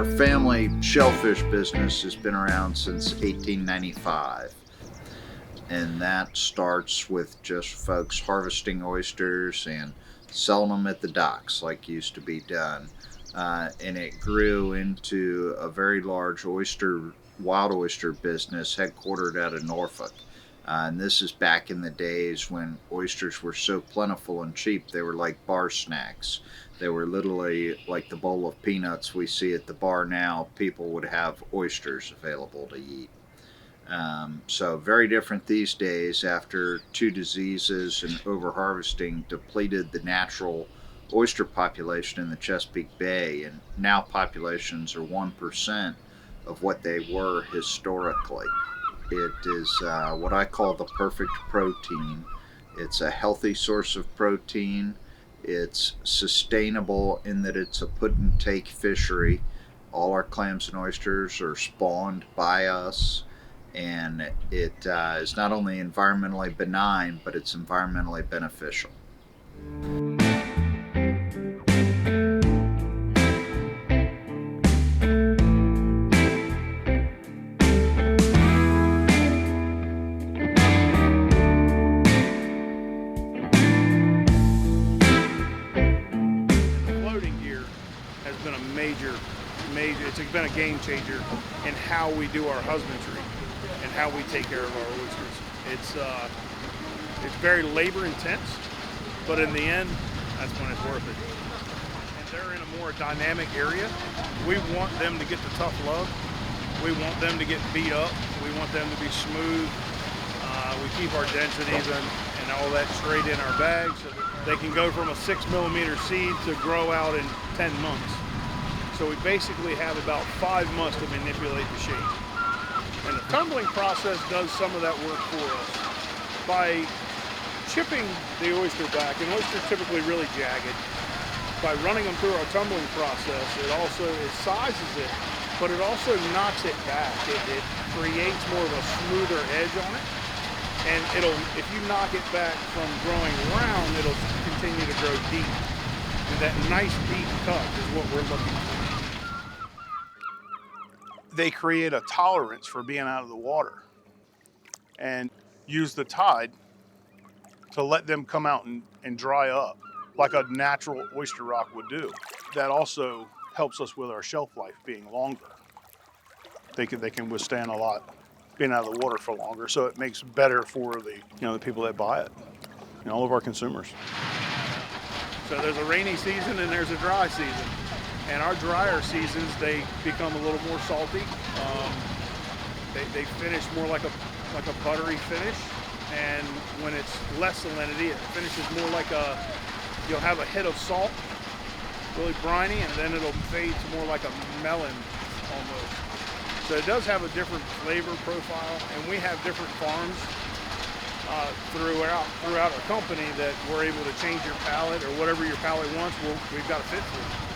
Our family shellfish business has been around since 1895, and that starts with just folks harvesting oysters and selling them at the docks like used to be done. And it grew into a very large wild oyster business headquartered out of Norfolk. And this is back in the days when oysters were so plentiful and cheap, they were like bar snacks. They were literally like the bowl of peanuts we see at the bar now. People would have oysters available to eat. So very different these days after two diseases and overharvesting depleted the natural oyster population in the Chesapeake Bay, and now populations are 1% of what they were historically. It is what I call the perfect protein. It's a healthy source of protein. It's sustainable in that it's a put and take fishery. All our clams and oysters are spawned by us, and it is not only environmentally benign, but it's environmentally beneficial. Floating gear has been a major, it's been a game changer in how we do our husbandry and how we take care of our oysters. It's very labor intense, but in the end, that's when it's worth it. And they're in a more dynamic area. We want them to get the tough love. We want them to get beat up. We want them to be smooth. We keep our densities and all that straight in our bags so that they can go from a 6mm seed to grow out in 10 months. So we basically have about 5 months to manipulate the shape. And the tumbling process does some of that work for us. By chipping the oyster back, and oyster's typically really jagged, by running them through our tumbling process, it sizes it, but it also knocks it back. It creates more of a smoother edge on it. And if you knock it back from growing round, it'll continue to grow deep. And that nice deep cut is what we're looking for. They create a tolerance for being out of the water and use the tide to let them come out and dry up like a natural oyster rock would do. That also helps us with our shelf life being longer. They can withstand a lot being out of the water for longer, so it makes better for the people that buy it, all of our consumers. So there's a rainy season and there's a dry season. And our drier seasons, they become a little more salty. They finish more like a buttery finish. And when it's less salinity, it finishes more like you'll have a hit of salt, really briny, and then it'll fade to more like a melon almost. So it does have a different flavor profile, and we have different farms throughout our company that we're able to change your palate or whatever your palate wants. We've got a fit for it.